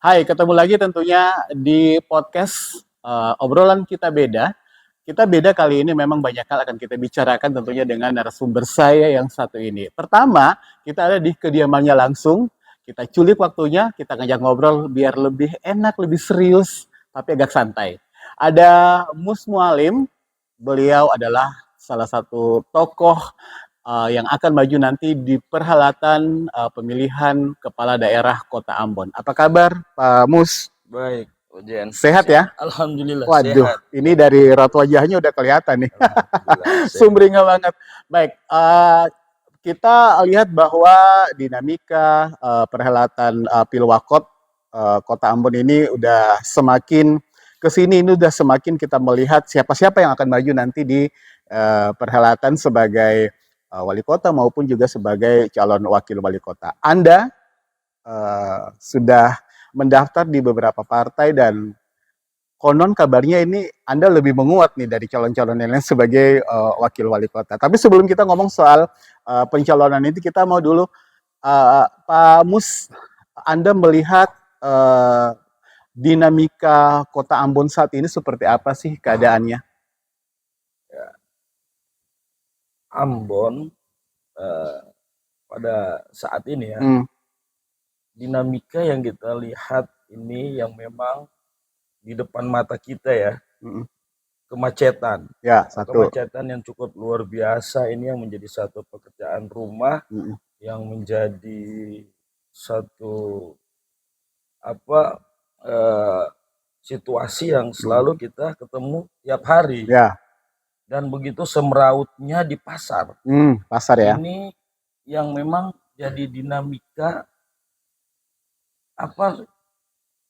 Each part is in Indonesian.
Hai, ketemu lagi tentunya di podcast obrolan kita beda. Kita beda kali ini memang banyak hal akan kita bicarakan tentunya dengan narasumber saya yang satu ini. Pertama, kita ada di kediamannya langsung. Kita culik waktunya, kita ngajak ngobrol biar lebih enak, lebih serius, tapi agak santai. Ada Mus Mualim, beliau adalah salah satu tokoh yang akan maju nanti di perhelatan pemilihan kepala daerah Kota Ambon. Apa kabar, Pak Mus? Baik, Ujian. Sehat ya? Alhamdulillah Waduh, sehat. ini dari raut wajahnya udah kelihatan nih. Alhamdulillah sehat. Sumringah banget. Baik, kita lihat bahwa dinamika perhelatan Pilwakot Kota Ambon ini udah semakin kesini, ini udah semakin kita melihat siapa-siapa yang akan maju nanti di perhelatan sebagai wali kota maupun juga sebagai calon wakil wali kota. Anda sudah mendaftar di beberapa partai dan konon kabarnya ini Anda lebih menguat nih dari calon-calon yang lain sebagai wakil wali kota. Tapi sebelum kita ngomong soal pencalonan itu, kita mau dulu Pak Mus, Anda melihat dinamika Kota Ambon saat ini seperti apa sih keadaannya? Ambon pada saat ini ya, dinamika yang kita lihat ini yang memang di depan mata kita ya, kemacetan. Ya, satu. Kemacetan yang cukup luar biasa ini yang menjadi satu pekerjaan rumah, yang menjadi satu situasi yang selalu kita ketemu tiap hari. Ya. Dan begitu semrautnya di pasar. Pasar ya. Ini yang memang jadi dinamika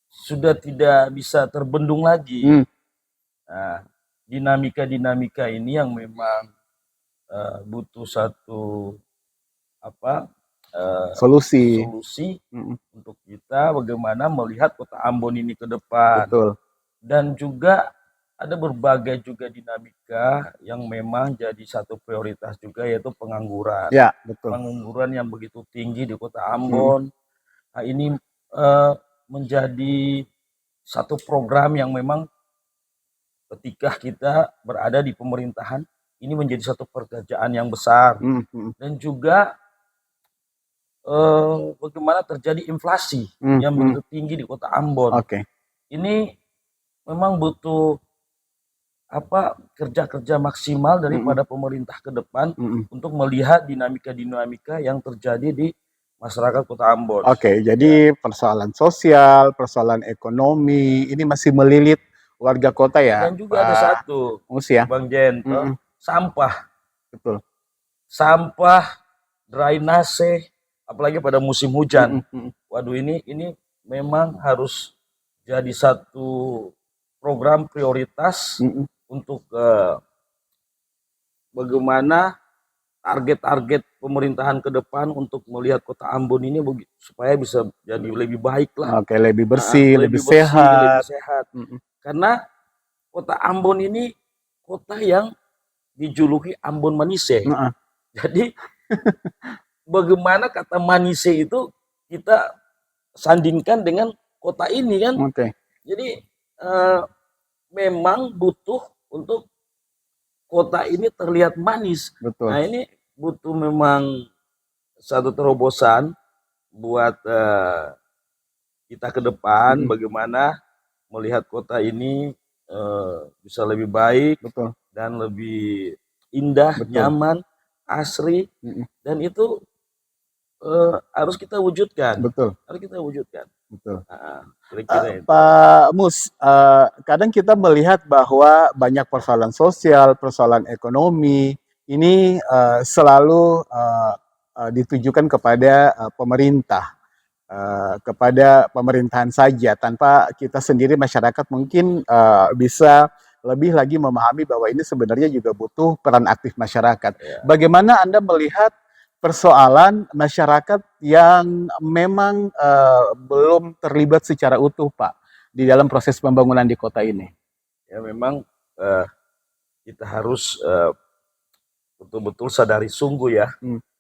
sudah tidak bisa terbendung lagi. Nah, dinamika ini yang memang butuh satu solusi untuk kita bagaimana melihat Kota Ambon ini ke depan. Betul. Dan juga ada berbagai juga dinamika yang memang jadi satu prioritas juga, yaitu pengangguran. Ya, betul. Pengangguran yang begitu tinggi di Kota Ambon. Nah, ini menjadi satu program yang memang ketika kita berada di pemerintahan, ini menjadi satu pekerjaan yang besar. Dan juga bagaimana terjadi inflasi yang begitu tinggi di Kota Ambon. Ini memang butuh kerja-kerja maksimal daripada pemerintah ke depan untuk melihat dinamika-dinamika yang terjadi di masyarakat Kota Ambon. Jadi persoalan sosial, persoalan ekonomi ini masih melilit warga kota ya. Dan juga ada satu, Bang Jento, sampah. Betul. Sampah, drainase, apalagi pada musim hujan. Waduh, ini memang harus jadi satu program prioritas untuk bagaimana target-target pemerintahan ke depan untuk melihat Kota Ambon ini supaya bisa jadi lebih baik lah. Lebih bersih, lebih sehat. Karena Kota Ambon ini kota yang dijuluki Ambon Manise. Jadi bagaimana kata Manise itu kita sandingkan dengan kota ini kan. Jadi memang butuh untuk kota ini terlihat manis. Betul. Nah, ini butuh memang satu terobosan buat kita ke depan, bagaimana melihat kota ini bisa lebih baik. Betul. Dan lebih indah, nyaman, asri, dan itu harus kita wujudkan. Harus kita wujudkan. Betul. Kira-kira itu. Pak Mus, kadang kita melihat bahwa banyak persoalan sosial, persoalan ekonomi ini selalu ditujukan kepada pemerintah, kepada pemerintahan saja, tanpa kita sendiri masyarakat mungkin bisa lebih lagi memahami bahwa ini sebenarnya juga butuh peran aktif masyarakat. Bagaimana Anda melihat persoalan masyarakat yang memang belum terlibat secara utuh, Pak, di dalam proses pembangunan di kota ini? Ya, memang kita harus betul-betul sadari sungguh ya,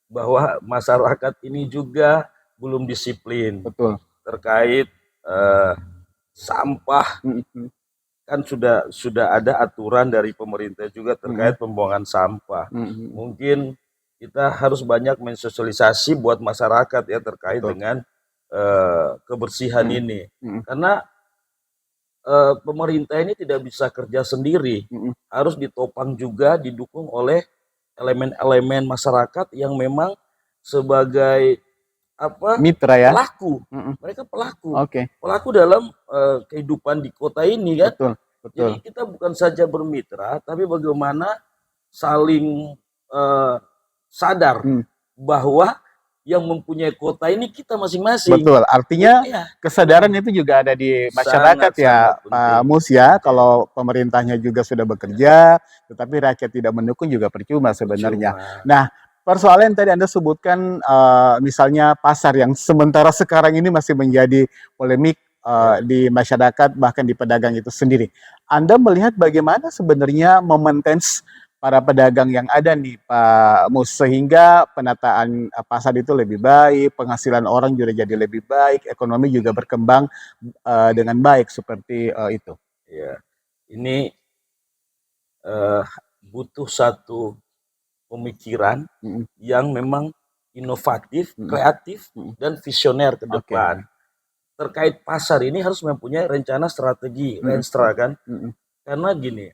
bahwa masyarakat ini juga belum disiplin. Betul. Terkait eh, sampah, kan sudah ada aturan dari pemerintah juga terkait pembuangan sampah. Mungkin kita harus banyak mensosialisasi buat masyarakat ya terkait dengan kebersihan ini, karena pemerintah ini tidak bisa kerja sendiri, harus ditopang juga, didukung oleh elemen-elemen masyarakat yang memang sebagai mitra ya, pelaku. Mereka pelaku dalam kehidupan di kota ini kan. betul. Jadi kita bukan saja bermitra, tapi bagaimana saling sadar bahwa yang mempunyai kota ini kita masing-masing. Betul, artinya kesadaran itu juga ada di masyarakat ya Pak Mus ya. Kalau pemerintahnya juga sudah bekerja, tetapi rakyat tidak mendukung juga percuma sebenarnya. Nah, persoalan yang tadi Anda sebutkan, misalnya pasar yang sementara sekarang ini masih menjadi polemik di masyarakat, bahkan di pedagang itu sendiri. Anda melihat bagaimana sebenarnya memaintain para pedagang yang ada nih Pak Mus, sehingga penataan pasar itu lebih baik, penghasilan orang juga jadi lebih baik, ekonomi juga berkembang dengan baik seperti itu. Ya, ini butuh satu pemikiran yang memang inovatif, kreatif, dan visioner ke depan. Terkait pasar ini harus mempunyai rencana strategi, renstra kan. Karena gini,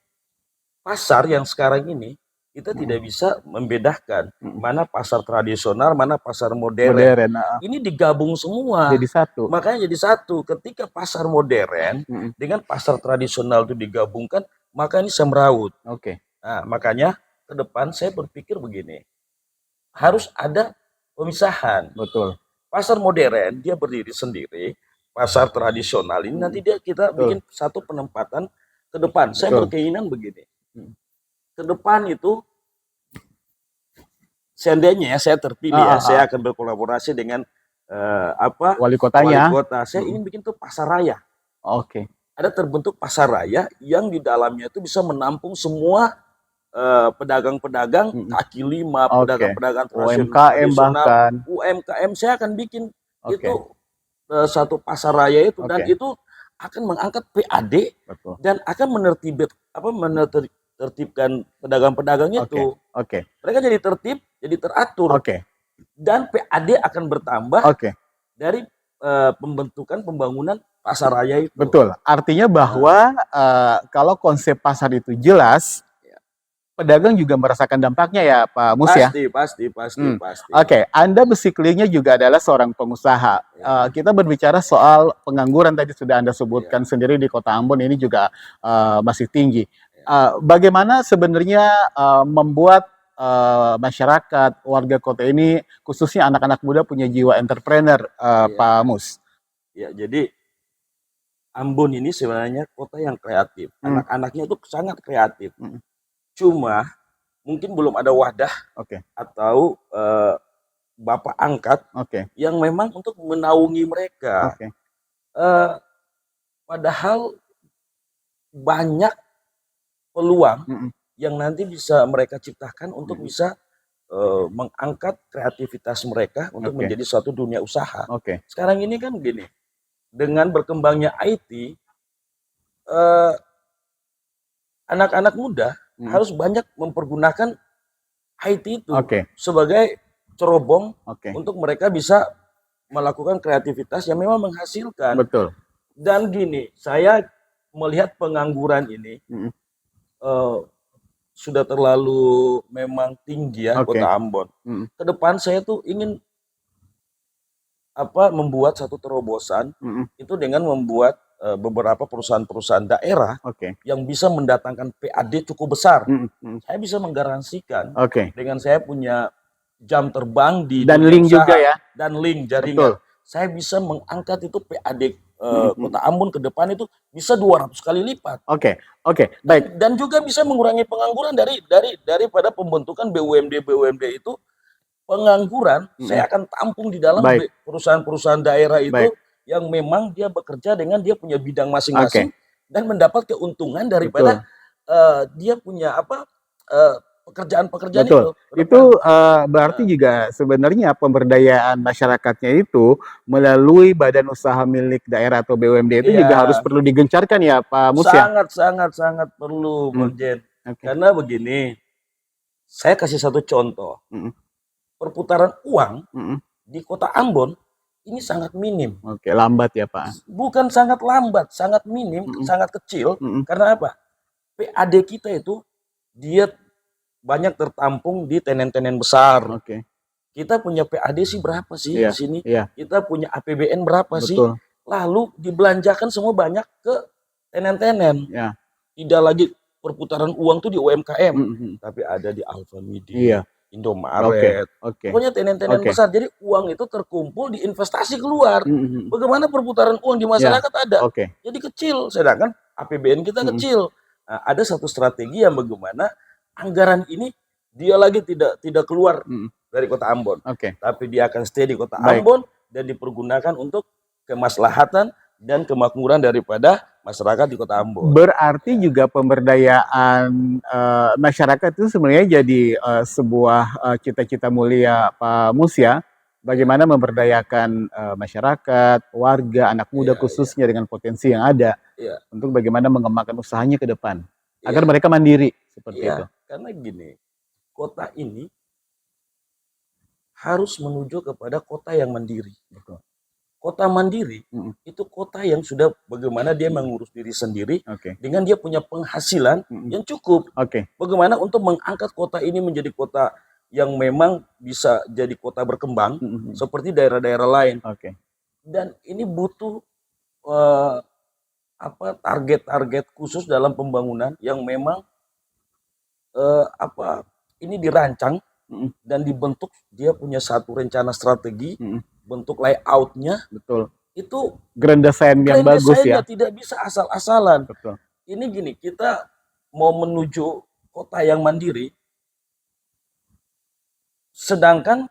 pasar yang sekarang ini kita tidak bisa membedakan mana pasar tradisional, mana pasar modern. Ini digabung semua. Jadi satu. Makanya jadi satu. Ketika pasar modern dengan pasar tradisional itu digabungkan, maka ini semrawut. Nah, makanya ke depan saya berpikir begini, harus ada pemisahan. Betul. Pasar modern dia berdiri sendiri, pasar tradisional ini nanti kita bikin satu penempatan ke depan. Saya berkeinginan begini, ke depan itu seandainya saya terpilih saya akan berkolaborasi dengan wali kotanya. Wali kota. Saya ingin bikin tuh pasar raya. Ada terbentuk pasar raya yang di dalamnya itu bisa menampung semua pedagang-pedagang kaki lima, pedagang-pedagang UMKM bahkan. UMKM saya akan bikin itu satu pasar raya itu, dan itu akan mengangkat PAD dan akan menertibkan pedagang-pedagang itu. Mereka jadi tertib, jadi teratur, dan PAD akan bertambah dari pembangunan pasar raya itu. Betul, artinya bahwa kalau konsep pasar itu jelas, pedagang juga merasakan dampaknya ya Pak Mus ya? Pasti. Anda basic-nya juga adalah seorang pengusaha. Kita berbicara soal pengangguran tadi sudah Anda sebutkan sendiri di Kota Ambon ini juga masih tinggi. Bagaimana sebenarnya membuat masyarakat, warga kota ini, khususnya anak-anak muda punya jiwa entrepreneur, Pak Mus? Ya, jadi Ambon ini sebenarnya kota yang kreatif. Anak-anaknya itu sangat kreatif. Cuma mungkin belum ada wadah atau bapak angkat yang memang untuk menaungi mereka. Padahal banyak peluang yang nanti bisa mereka ciptakan untuk bisa mengangkat kreativitas mereka untuk menjadi suatu dunia usaha. Sekarang ini kan gini, dengan berkembangnya IT, anak-anak muda harus banyak mempergunakan IT itu sebagai cerobong untuk mereka bisa melakukan kreativitas yang memang menghasilkan. Dan gini, saya melihat pengangguran ini sudah terlalu memang tinggi ya Kota Ambon. Ke depan saya tuh ingin membuat satu terobosan itu dengan membuat beberapa perusahaan-perusahaan daerah yang bisa mendatangkan PAD cukup besar. Saya bisa menggaransikan dengan saya punya jam terbang di dan link usaha, juga ya, dan link jaringan. Saya bisa mengangkat itu PAD Kota Ambon ke depan itu bisa 200 kali lipat. Baik. Dan juga bisa mengurangi pengangguran daripada pembentukan BUMD itu. Pengangguran saya akan tampung di dalam perusahaan-perusahaan daerah itu yang memang dia bekerja dengan dia punya bidang masing-masing dan mendapat keuntungan daripada dia punya pekerjaan-pekerjaan Betul. itu ke Itu depan. berarti juga sebenarnya pemberdayaan masyarakatnya itu melalui badan usaha milik daerah atau BUMD itu juga harus Iya, perlu digencarkan ya Pak Mus ya? sangat sangat sangat perlu, Hmm, Bang Jen. oke. Karena begini, saya kasih satu contoh. Mm, Perputaran uang mm, di kota Ambon ini sangat minim. oke, lambat ya Pak. Bukan sangat lambat, sangat minim, Mm, sangat kecil. mm, Karena apa? PAD kita itu dia banyak tertampung di tenen-tenen besar. oke. Kita punya PAD sih berapa sih Iya, di sini? iya, Kita punya APBN berapa sih? betul. Lalu dibelanjakan semua banyak ke tenen-tenen. Ya. Tidak lagi perputaran uang tuh di UMKM, Mm, mm, tapi ada di Alfamidi, iya. Oke, Indomaret. oke, Pokoknya tenen-tenen oke. besar. Jadi uang itu terkumpul di investasi keluar. Mm, mm, Bagaimana perputaran uang di ya, masyarakat ada? oke. Jadi kecil, sedangkan APBN kita Mm, kecil. Nah, ada satu strategi yang bagaimana anggaran ini dia lagi tidak keluar mm, dari kota Ambon, oke. tapi dia akan stay di kota Baik. Ambon dan dipergunakan untuk kemaslahatan dan kemakmuran daripada masyarakat di kota Ambon. Berarti Ya. juga pemberdayaan masyarakat itu sebenarnya jadi sebuah cita-cita mulia Pak Mus ya. Bagaimana memberdayakan masyarakat, warga, anak muda Iya, iya, khususnya dengan potensi yang ada iya, untuk bagaimana mengembangkan usahanya ke depan agar iya, mereka mandiri seperti iya. itu. Karena gini, kota ini harus menuju kepada kota yang mandiri. Betul. Kota mandiri Mm, itu kota yang sudah bagaimana dia mengurus diri sendiri oke. dengan dia punya penghasilan Mm, yang cukup. oke. Bagaimana untuk mengangkat kota ini menjadi kota yang memang bisa jadi kota berkembang Mm, seperti daerah-daerah lain. oke. Dan ini butuh eh, target-target khusus dalam pembangunan yang memang ini dirancang Mm, dan dibentuk, dia punya satu rencana strategi, mm, bentuk layoutnya betul. itu Grand design yang grand bagus desainnya ya. tidak bisa asal-asalan. Betul. Ini gini, kita mau menuju kota yang mandiri, sedangkan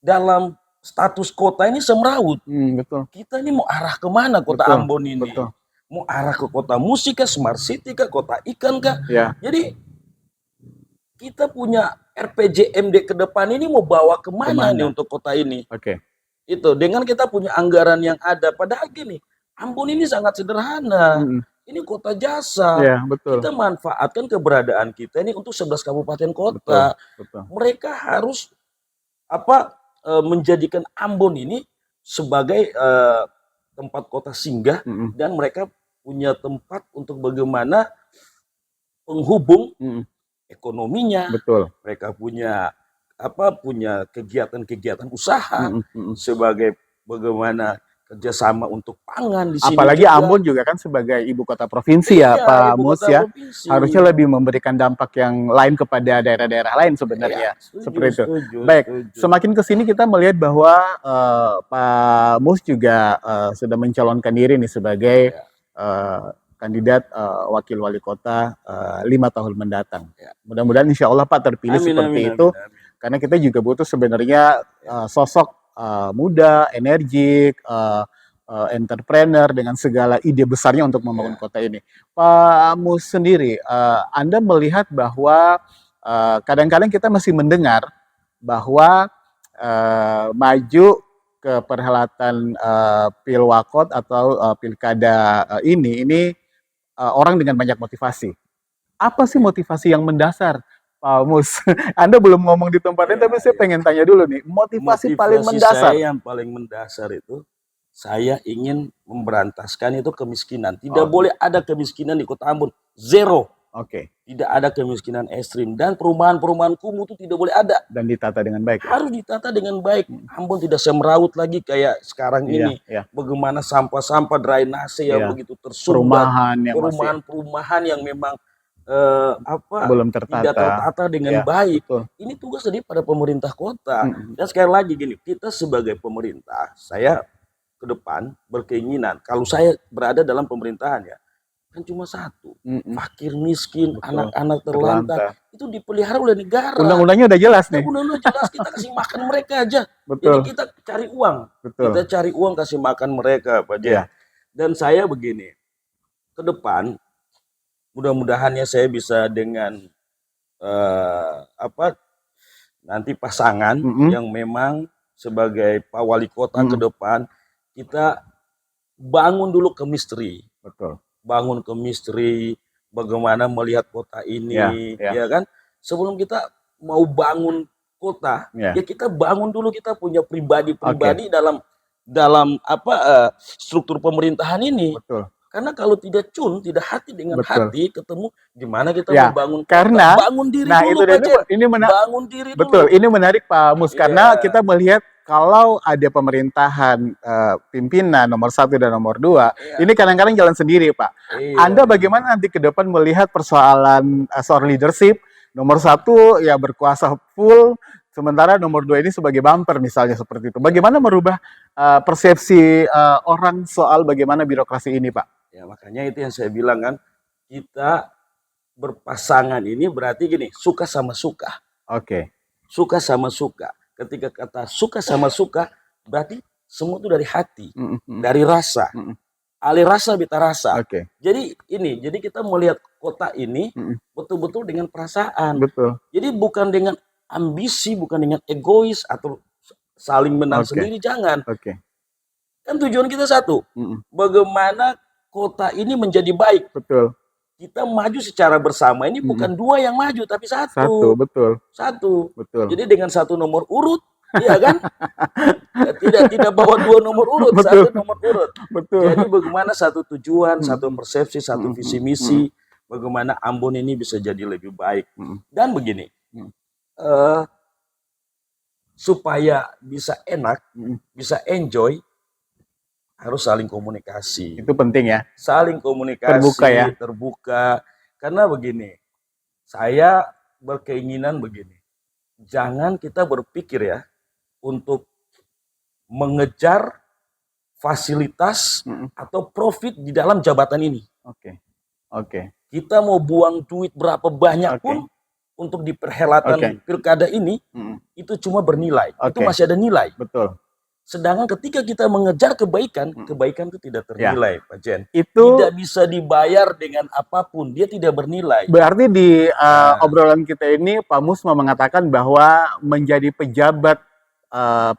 dalam status kota ini semrawut. Betul. Kita ini mau arah kemana kota Betul. Ambon ini? Betul. Mau arah ke kota musik kah, smart city kah, kota ikan kah? Ya. Jadi kita punya RPJMD ke depan ini mau bawa kemana nih untuk kota ini? Oke. Itu dengan kita punya anggaran yang ada. Padahal gini, Ambon ini sangat sederhana. Ini kota jasa. Ya, betul. Kita manfaatkan keberadaan kita ini untuk 11 kabupaten kota. Betul. Mereka harus menjadikan Ambon ini sebagai tempat kota singgah dan mereka punya tempat untuk bagaimana penghubung ekonominya. Betul. Mereka punya kegiatan-kegiatan usaha sebagai bagaimana kerjasama untuk pangan di sini. Apalagi juga. Ambon juga kan sebagai ibu kota provinsi ya Pak Mus ya, harusnya lebih memberikan dampak yang lain kepada daerah-daerah lain sebenarnya. Seperti itu. Baik, semakin kesini kita melihat bahwa Pak Mus juga sudah mencalonkan diri nih sebagai kandidat wakil wali kota 5 tahun mendatang. Mudah-mudahan insya Allah Pak terpilih seperti itu. Karena kita juga butuh sebenarnya sosok muda, energik, entrepreneur dengan segala ide besarnya untuk membangun kota ini. Pak Mus sendiri, Anda melihat bahwa kadang-kadang kita masih mendengar bahwa maju ke perhelatan Pilwakot atau Pilkada ini orang dengan banyak motivasi. Apa sih motivasi yang mendasar? Pak Mus, Anda belum ngomong di tempat ini, tapi saya pengen tanya dulu nih, motivasi paling mendasar. Saya yang paling mendasar itu, saya ingin memberantaskan itu kemiskinan. Tidak boleh ada kemiskinan di kota Ambon, zero. Oke. Tidak ada kemiskinan ekstrim dan perumahan-perumahan kumuh itu tidak boleh ada. Dan ditata dengan baik. Harus ditata dengan baik. Ambon tidak semrawut lagi kayak sekarang ini. Bagaimana sampah-sampah drainase yang begitu tersumbat. Perumahan-perumahan yang memang belum tertata. tidak tertata dengan baik. Betul. Ini tugas daripada pemerintah kota. Dan sekali lagi gini, kita sebagai pemerintah, saya ke depan berkeinginan kalau saya berada dalam pemerintahan ya, kan cuma satu, fakir miskin, anak-anak terlantar itu dipelihara oleh negara. Undang-undangnya udah jelas nih. Undang-undang jelas, kita kasih makan mereka aja. Betul. Jadi kita cari uang. Betul. Kita cari uang kasih makan mereka, Pak Jen. Dan saya begini, ke depan mudah-mudahannya saya bisa dengan apa nanti pasangan yang memang sebagai Pak Wali Kota ke depan, kita bangun dulu chemistry. Betul. Bangun chemistry, bagaimana melihat kota ini, ya kan? Sebelum kita mau bangun kota, ya kita bangun dulu kita punya pribadi-pribadi dalam apa struktur pemerintahan ini. Betul. Karena kalau tidak tidak hati dengan hati, ketemu gimana kita membangun kota? Karena bangun diri dulu, Pak Jen. Bangun diri dulu. Betul, ini menarik Pak Mus, karena kita melihat kalau ada pemerintahan pimpinan nomor 1 dan nomor 2, ini kadang-kadang jalan sendiri, Pak. Anda bagaimana nanti ke depan melihat persoalan soal leadership? Nomor 1 ya berkuasa full, sementara nomor 2 ini sebagai bumper misalnya seperti itu. Bagaimana merubah persepsi orang soal bagaimana birokrasi ini, Pak? Ya makanya itu yang saya bilang kan, kita berpasangan ini berarti gini, suka sama suka. Suka sama suka. Ketika kata suka sama suka, berarti semua itu dari hati, dari rasa. Ali rasa bita rasa. Jadi jadi kita melihat kota ini betul-betul dengan perasaan. Jadi bukan dengan ambisi, bukan dengan egois atau saling menang sendiri, jangan. Kan tujuan kita satu, bagaimana kota ini menjadi baik. Kita maju secara bersama, ini bukan 2 yang maju tapi satu. Satu. Jadi dengan 1 nomor urut, iya kan? Tidak bawa 2 nomor urut, 1 nomor urut. Jadi bagaimana satu tujuan, satu persepsi, satu visi misi, bagaimana Ambon ini bisa jadi lebih baik. Dan begini, supaya bisa enak, bisa enjoy, harus saling komunikasi. Itu penting ya. Saling komunikasi, terbuka. Karena begini, saya berkeinginan begini. Jangan kita berpikir ya untuk mengejar fasilitas atau profit di dalam jabatan ini. Kita mau buang duit berapa banyak pun untuk di perhelatan pilkada ini, itu cuma bernilai. Itu masih ada nilai. Sedangkan ketika kita mengejar kebaikan, kebaikan itu tidak ternilai, Pak Jen. Itu tidak bisa dibayar dengan apapun, dia tidak bernilai. Berarti di obrolan kita ini, Pak Mus mau mengatakan bahwa menjadi pejabat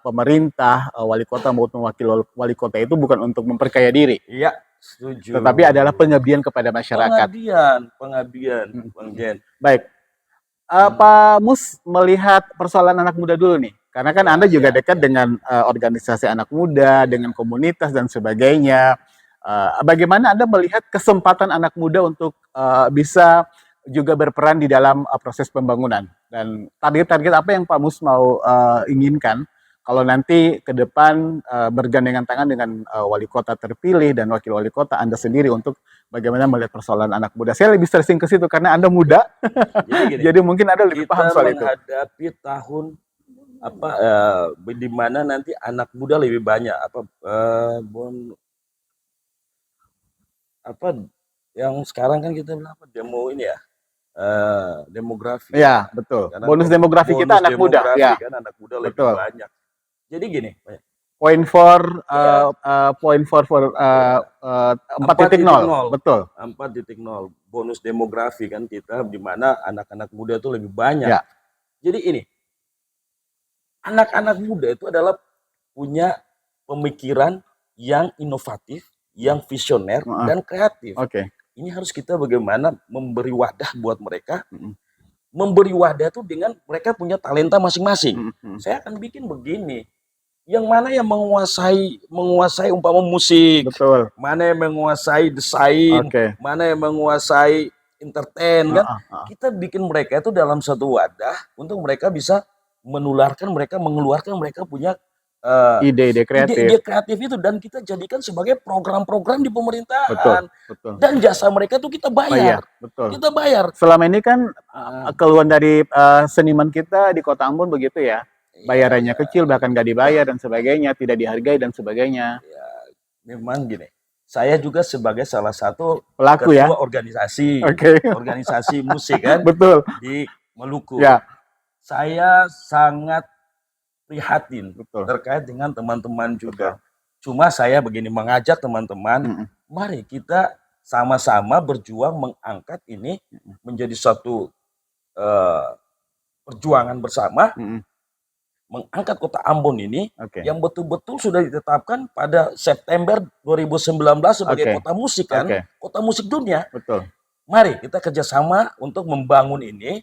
pemerintah, wali kota maupun wakil wali kota itu bukan untuk memperkaya diri. Iya, setuju. Tetapi adalah pengabdian kepada masyarakat. Pengabdian, Bang Jen. Baik. Pak Mus melihat persoalan anak muda dulu nih. Karena kan Anda juga dekat dengan organisasi anak muda, dengan komunitas dan sebagainya. Bagaimana Anda melihat kesempatan anak muda untuk bisa juga berperan di dalam proses pembangunan? Dan target-target apa yang Pak Mus mau inginkan kalau nanti ke depan bergandengan tangan dengan wali kota terpilih dan wakil wali kota Anda sendiri untuk bagaimana melihat persoalan anak muda? Saya lebih stressing ke situ karena Anda muda, jadi mungkin Anda lebih paham soal itu. Kita menghadapi tahun di mana nanti anak muda lebih banyak yang sekarang kan kita bilang demo ini ya, demografi. Ya betul. Karena bonus demografi kita anak muda. Ya. Kan anak muda lebih banyak. Jadi gini. Point for 4.0. Betul. 4.0 bonus demografi kan kita, di mana anak-anak muda itu lebih banyak. Jadi ini. Anak-anak muda itu adalah punya pemikiran yang inovatif, yang visioner, dan kreatif. Ini harus kita bagaimana memberi wadah buat mereka. Memberi wadah itu dengan mereka punya talenta masing-masing. Saya akan bikin begini. Yang mana yang menguasai umpama musik, mana yang menguasai desain, mana yang menguasai entertain, kan? Kita bikin mereka itu dalam satu wadah untuk mereka bisa mengeluarkan mereka punya ide-ide kreatif itu, dan kita jadikan sebagai program-program di pemerintahan. Dan jasa mereka tuh kita bayar. Kita bayar. Selama ini kan keluhan dari seniman kita di Kota Ambon begitu ya. Bayarannya kecil, bahkan nggak dibayar dan sebagainya, tidak dihargai dan sebagainya. Ya, memang gini. Saya juga sebagai salah satu pelaku ketua organisasi musik kan di Maluku. Saya sangat prihatin terkait dengan teman-teman juga. Cuma saya begini, mengajak teman-teman, mari kita sama-sama berjuang mengangkat ini menjadi satu eh, perjuangan bersama mengangkat kota Ambon ini yang betul-betul sudah ditetapkan pada September 2019 sebagai kota musik kan, kota musik dunia. Betul. Mari kita kerjasama untuk membangun ini,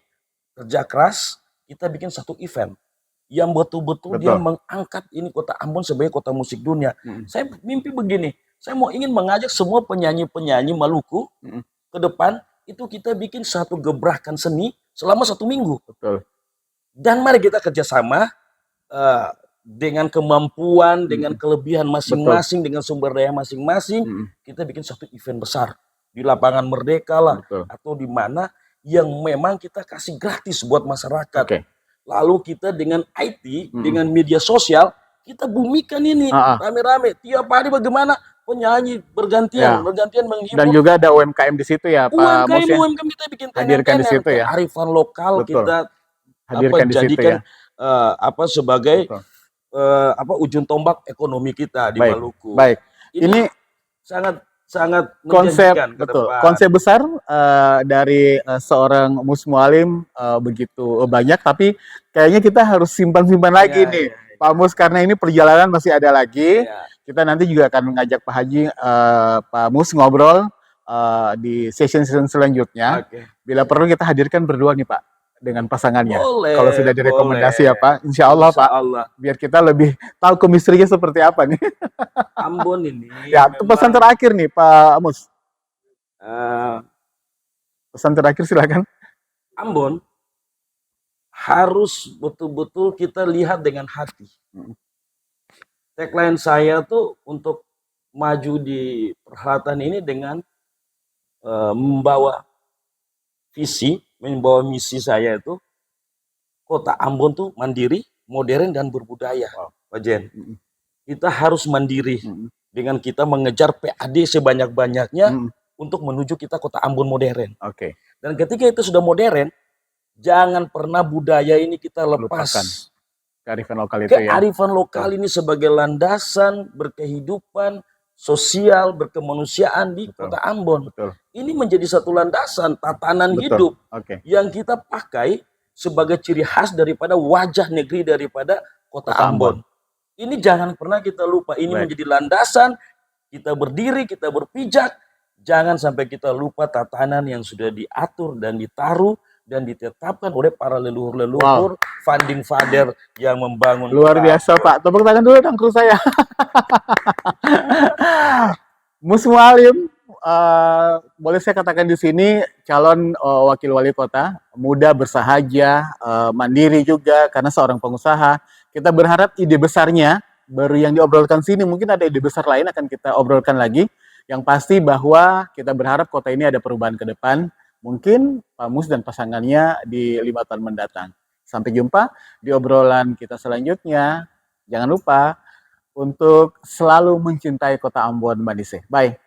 kerja keras, kita bikin satu event yang betul-betul dia mengangkat ini kota Ambon sebagai kota musik dunia. Saya mimpi begini, saya ingin mengajak semua penyanyi-penyanyi Maluku ke depan, itu kita bikin satu gebrakan seni selama 1 minggu. Betul. Dan mari kita kerjasama dengan kemampuan, dengan kelebihan masing-masing, dengan sumber daya masing-masing, kita bikin satu event besar di lapangan Merdeka lah, atau di mana yang memang kita kasih gratis buat masyarakat. Lalu kita dengan IT, dengan media sosial, kita bumikan ini rame-rame. Tiap hari bagaimana penyanyi bergantian menghibur. Dan juga ada UMKM di situ ya, Pak Mus ya. UMKM kita bikin hadirkan di situ ya. Kearifan lokal kita hadirkan di situ ya. Sebagai ujung tombak ekonomi kita di Maluku. Baik. Ini sangat konsep konsep besar dari seorang Mus Mualim begitu banyak, tapi kayaknya kita harus simpan-simpan lagi nih Pak Mus, karena ini perjalanan masih ada lagi. Kita nanti juga akan mengajak Pak Haji, Pak Mus ngobrol di session selanjutnya. Bila perlu kita hadirkan berdua nih Pak dengan pasangannya. Kalau sudah direkomendasi ya Pak, insya Allah Pak. Biar kita lebih tahu kemistrinya seperti apa nih. Ambon ini. Ya, itu pesan terakhir nih Pak Mus. Pesan terakhir silakan. Ambon harus betul-betul kita lihat dengan hati. Tagline saya tuh untuk maju di perhelatan ini dengan membawa visi, membawa misi saya itu kota Ambon tuh mandiri, modern dan berbudaya, Pak Jen. Kita harus mandiri dengan kita mengejar PAD sebanyak-banyaknya untuk menuju kita kota Ambon modern. Dan ketika itu sudah modern, jangan pernah budaya ini kita lepas. Kearifan lokal itu ya. Kearifan lokal ini sebagai landasan berkehidupan sosial, berkemanusiaan di kota Ambon. Ini menjadi satu landasan tatanan hidup yang kita pakai sebagai ciri khas daripada wajah negeri daripada kota Ambon. Ini jangan pernah kita lupa. Ini menjadi landasan kita berdiri, kita berpijak. Jangan sampai kita lupa tatanan yang sudah diatur dan ditaruh dan ditetapkan oleh para leluhur-leluhur, founding father yang membangun. Luar biasa Pak, tepuk tangan dulu dong kru saya. Mus Mualim, boleh saya katakan di sini calon wakil wali kota, muda, bersahaja, mandiri juga karena seorang pengusaha. Kita berharap ide besarnya baru yang diobrolkan sini, mungkin ada ide besar lain akan kita obrolkan lagi. Yang pasti bahwa kita berharap kota ini ada perubahan ke depan. Mungkin Pak Mus dan pasangannya di 5 tahun mendatang. Sampai jumpa di obrolan kita selanjutnya. Jangan lupa untuk selalu mencintai kota Ambon, Mbak Nise. Bye.